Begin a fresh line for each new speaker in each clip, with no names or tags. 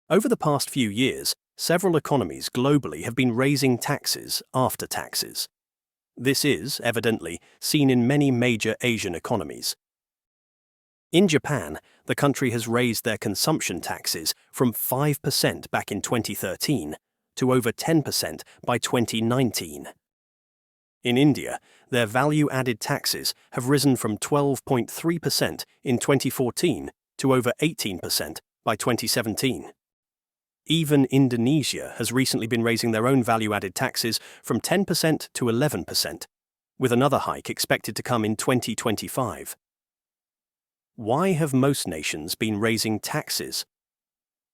Over the past few years, several economies globally have been raising taxes after taxes. This is, evidently, seen in many major Asian economies. In Japan, the country has raised their consumption taxes from 5% back in 2013 to over 10% by 2019. In India, their value-added taxes have risen from 12.3% in 2014 to over 18% by 2017. Even Indonesia has recently been raising their own value-added taxes from 10% to 11%, with another hike expected to come in 2025. Why have most nations been raising taxes?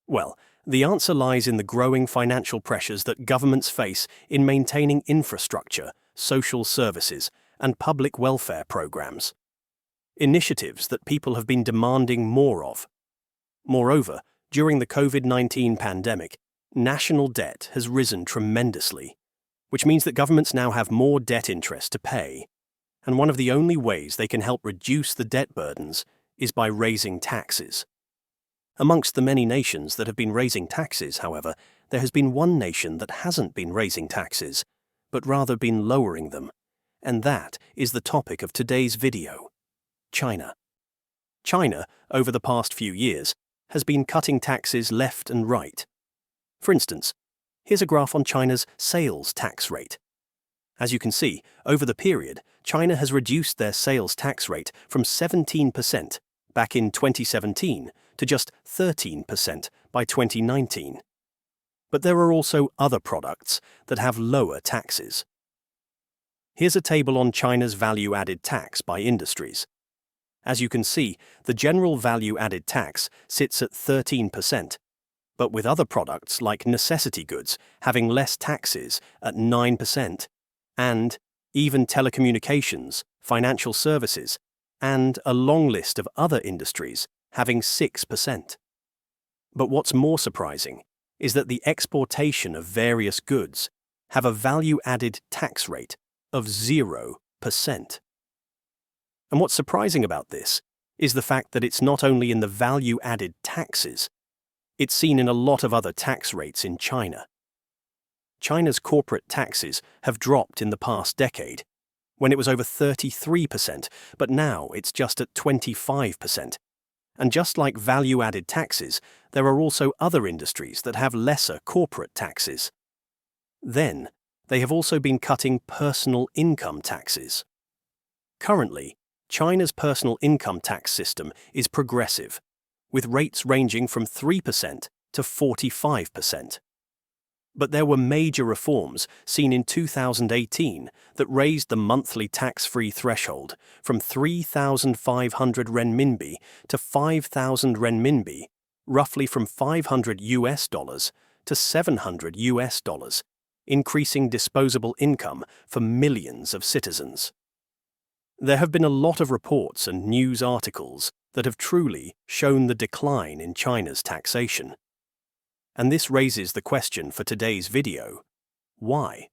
Well, the answer lies in the growing financial pressures that governments face in maintaining infrastructure, social services, and public welfare programs. Initiatives that people have been demanding more of. Moreover, during the COVID-19 pandemic, national debt has risen tremendously, which means that governments now have more debt interest to pay. And one of the only ways they can help reduce the debt burdens is by raising taxes. Amongst the many nations that have been raising taxes, however, there has been one nation that hasn't been raising taxes, but rather been lowering them. And that is the topic of today's video: China. China, over the past few years, has been cutting taxes left and right. For instance, here's a graph on China's sales tax rate. As you can see, over the period, China has reduced their sales tax rate from 17% back in 2017 to just 13% by 2019. But there are also other products that have lower taxes. Here's a table on China's value-added tax by industries. As you can see, the general value-added tax sits at 13%, but with other products like necessity goods having less taxes at 9%, and even telecommunications, financial services, and a long list of other industries having 6%. But what's more surprising is that the exportation of various goods have a value-added tax rate of 0%. And what's surprising about this is the fact that it's not only in the value-added taxes, it's seen in a lot of other tax rates in China. China's corporate taxes have dropped in the past decade, when it was over 33%, but now it's just at 25%. And just like value-added taxes, there are also other industries that have lesser corporate taxes. Then, they have also been cutting personal income taxes. Currently, China's personal income tax system is progressive, with rates ranging from 3% to 45%. But there were major reforms seen in 2018 that raised the monthly tax-free threshold from 3,500 renminbi to 5,000 renminbi, roughly from $500 to $700, increasing disposable income for millions of citizens. There have been a lot of reports and news articles that have truly shown the decline in China's taxation. And this raises the question for today's video: why?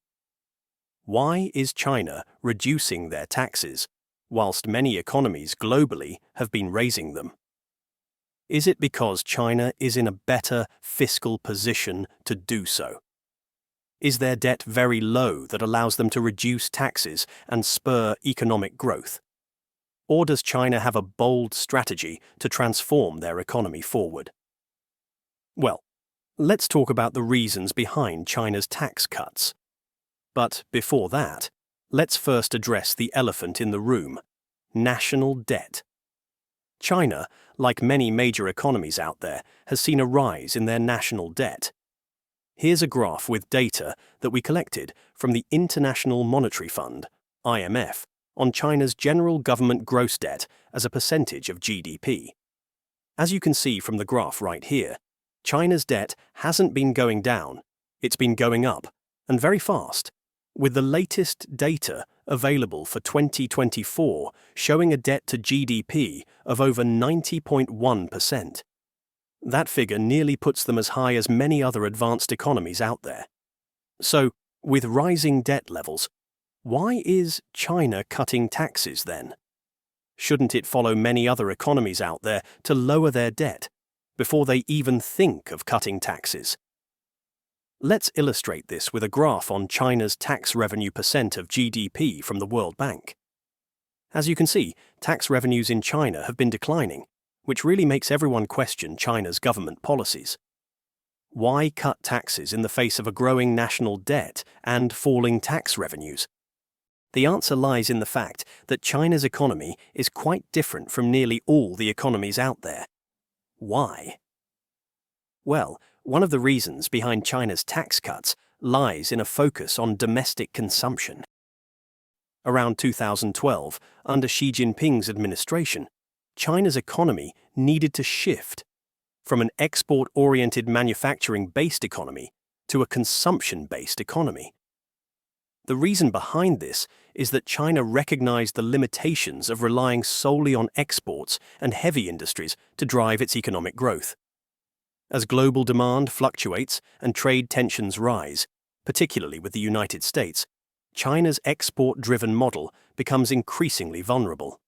Why is China reducing their taxes, whilst many economies globally have been raising them? Is it because China is in a better fiscal position to do so? Is their debt very low that allows them to reduce taxes and spur economic growth? Or does China have a bold strategy to transform their economy forward? Well, let's talk about the reasons behind China's tax cuts. But before that, let's first address the elephant in the room: national debt. China, like many major economies out there, has seen a rise in their national debt. Here's a graph with data that we collected from the International Monetary Fund, IMF, on China's general government gross debt as a percentage of GDP. As you can see from the graph right here, China's debt hasn't been going down, it's been going up, and very fast, with the latest data available for 2024 showing a debt to GDP of over 90.1%. That figure nearly puts them as high as many other advanced economies out there. So, with rising debt levels, why is China cutting taxes then? Shouldn't it follow many other economies out there to lower their debt? before they even think of cutting taxes. Let's illustrate this with a graph on China's tax revenue percent of GDP from the World Bank. As you can see, tax revenues in China have been declining, which really makes everyone question China's government policies. Why cut taxes in the face of a growing national debt and falling tax revenues? The answer lies in the fact that China's economy is quite different from nearly all the economies out there. Why? Well, one of the reasons behind China's tax cuts lies in a focus on domestic consumption. Around 2012, under Xi Jinping's administration, China's economy needed to shift from an export-oriented manufacturing-based economy to a consumption-based economy. The reason behind this is that China recognized the limitations of relying solely on exports and heavy industries to drive its economic growth. As global demand fluctuates and trade tensions rise, particularly with the United States, China's export-driven model becomes increasingly vulnerable.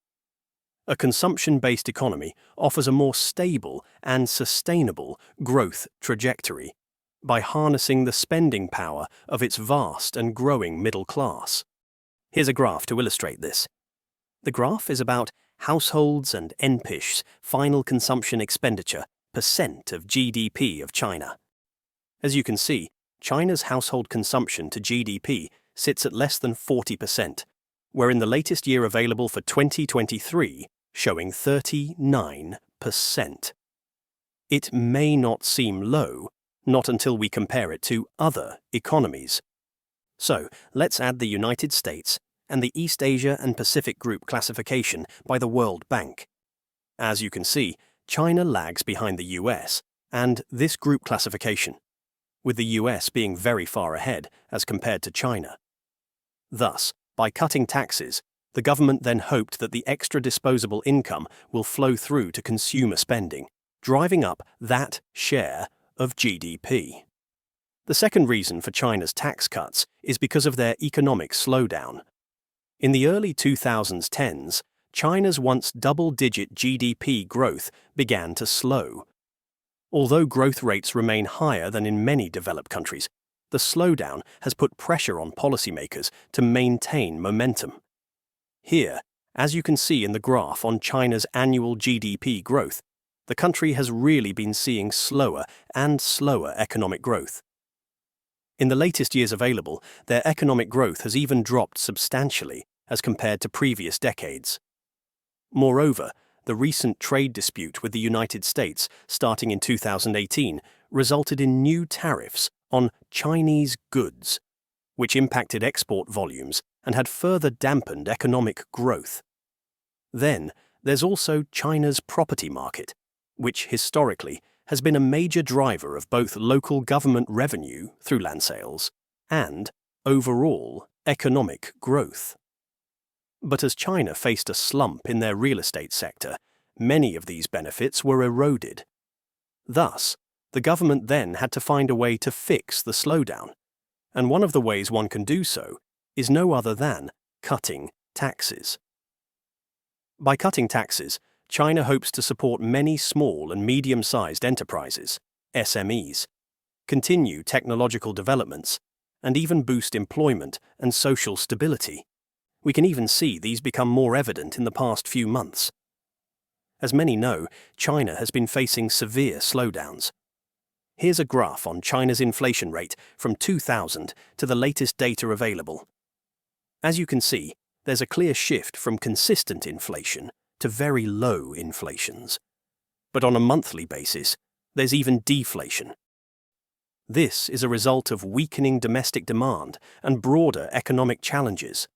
A consumption-based economy offers a more stable and sustainable growth trajectory by harnessing the spending power of its vast and growing middle class. Here's a graph to illustrate this. The graph is about households and NPISH's final consumption expenditure percent of GDP of China. As you can see, China's household consumption to GDP sits at less than 40%, where in the latest year available for 2023, showing 39%. It may not seem low, not until we compare it to other economies. So, let's add the United States and the East Asia and Pacific Group classification by the World Bank. As you can see, China lags behind the US and this group classification, with the US being very far ahead as compared to China. Thus, by cutting taxes, the government then hoped that the extra disposable income will flow through to consumer spending, driving up that share of GDP. The second reason for China's tax cuts is because of their economic slowdown. In the early 2010s, China's once double-digit GDP growth began to slow. Although growth rates remain higher than in many developed countries, the slowdown has put pressure on policymakers to maintain momentum. Here, as you can see in the graph on China's annual GDP growth, the country has really been seeing slower and slower economic growth. In the latest years available, their economic growth has even dropped substantially as compared to previous decades. Moreover, the recent trade dispute with the United States, starting in 2018, resulted in new tariffs on Chinese goods, which impacted export volumes and had further dampened economic growth. Then, there's also China's property market, which historically has been a major driver of both local government revenue through land sales and overall economic growth. But as China faced a slump in their real estate sector, many of these benefits were eroded. Thus, the government then had to find a way to fix the slowdown, and one of the ways one can do so is no other than cutting taxes. By cutting taxes, China hopes to support many small and medium-sized enterprises, SMEs, continue technological developments, and even boost employment and social stability. We can even see these become more evident in the past few months. As many know, China has been facing severe slowdowns. Here's a graph on China's inflation rate from 2000 to the latest data available. As you can see, there's a clear shift from consistent inflation to very low inflations. But on a monthly basis, there's even deflation. This is a result of weakening domestic demand and broader economic challenges.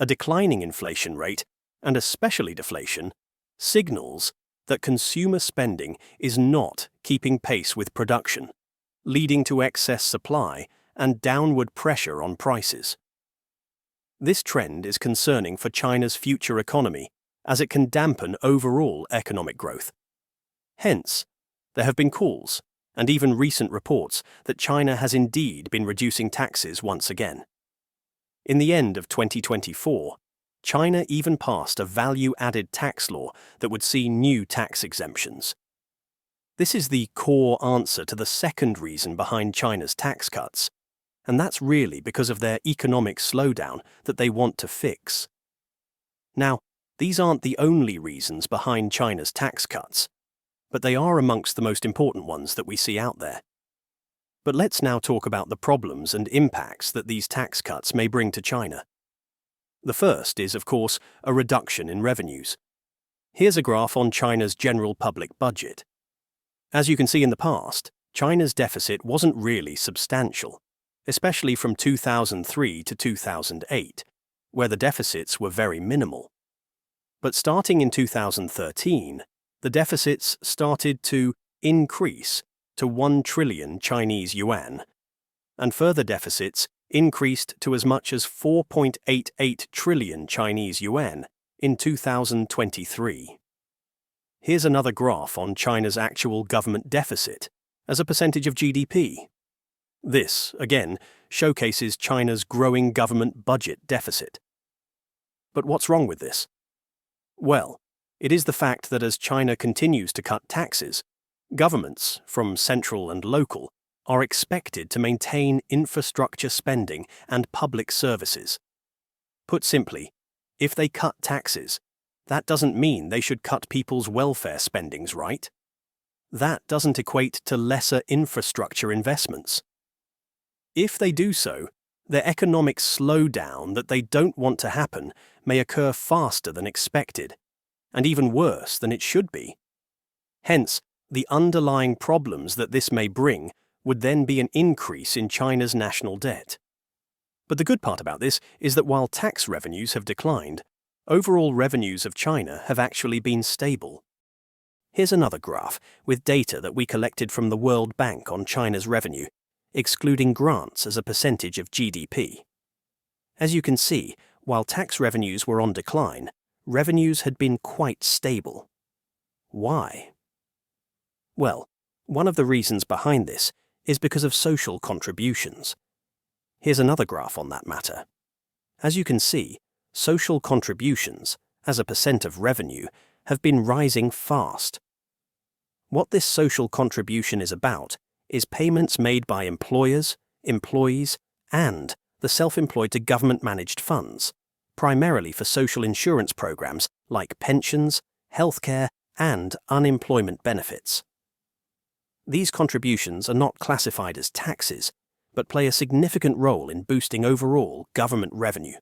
A declining inflation rate, and especially deflation, signals that consumer spending is not keeping pace with production, leading to excess supply and downward pressure on prices. This trend is concerning for China's future economy, as it can dampen overall economic growth. Hence, there have been calls, and even recent reports, that China has indeed been reducing taxes once again. In the end of 2024, China even passed a value-added tax law that would see new tax exemptions. This is the core answer to the second reason behind China's tax cuts, and that's really because of their economic slowdown that they want to fix. Now, these aren't the only reasons behind China's tax cuts, but they are amongst the most important ones that we see out there. But let's now talk about the problems and impacts that these tax cuts may bring to China. The first is, of course, a reduction in revenues. Here's a graph on China's general public budget. As you can see in the past, China's deficit wasn't really substantial, especially from 2003 to 2008, where the deficits were very minimal. But starting in 2013, the deficits started to increase to 1 trillion Chinese yuan, and further deficits increased to as much as 4.88 trillion Chinese yuan in 2023. Here's another graph on China's actual government deficit as a percentage of GDP. This, again, showcases China's growing government budget deficit. But what's wrong with this? Well, it is the fact that as China continues to cut taxes, governments, from central and local, are expected to maintain infrastructure spending and public services. Put simply, if they cut taxes, that doesn't mean they should cut people's welfare spendings, right? That doesn't equate to lesser infrastructure investments. If they do so, their economic slowdown that they don't want to happen may occur faster than expected, and even worse than it should be. Hence, the underlying problems that this may bring would then be an increase in China's national debt. But the good part about this is that while tax revenues have declined, overall revenues of China have actually been stable. Here's another graph with data that we collected from the World Bank on China's revenue, excluding grants as a percentage of GDP. As you can see, while tax revenues were on decline, revenues had been quite stable. Why? Well, one of the reasons behind this is because of social contributions. Here's another graph on that matter. As you can see, social contributions, as a percent of revenue, have been rising fast. What this social contribution is about is payments made by employers, employees, and the self-employed to government-managed funds, primarily for social insurance programs like pensions, healthcare, and unemployment benefits. These contributions are not classified as taxes, but play a significant role in boosting overall government revenue.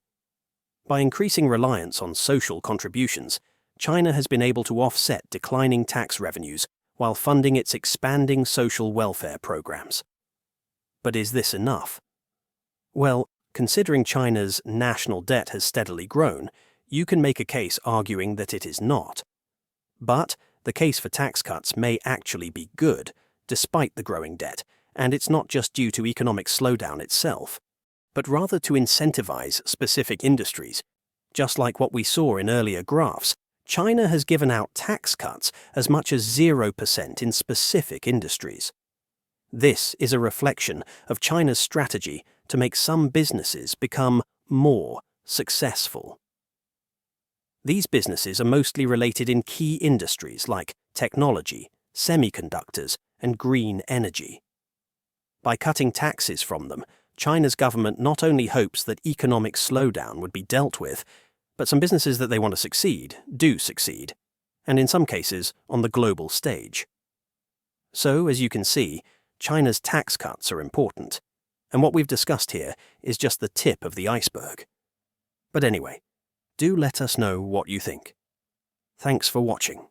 By increasing reliance on social contributions, China has been able to offset declining tax revenues while funding its expanding social welfare programs. But is this enough? Well, considering China's national debt has steadily grown, you can make a case arguing that it is not. But the case for tax cuts may actually be good, despite the growing debt, and it's not just due to economic slowdown itself, but rather to incentivize specific industries. Just like what we saw in earlier graphs, China has given out tax cuts as much as 0% in specific industries. This is a reflection of China's strategy to make some businesses become more successful. These businesses are mostly related in key industries like technology, semiconductors, and green energy. By cutting taxes from them, China's government not only hopes that economic slowdown would be dealt with, but some businesses that they want to succeed do succeed, and in some cases on the global stage. So, as you can see, China's tax cuts are important, and what we've discussed here is just the tip of the iceberg. But anyway, do let us know what you think. Thanks for watching.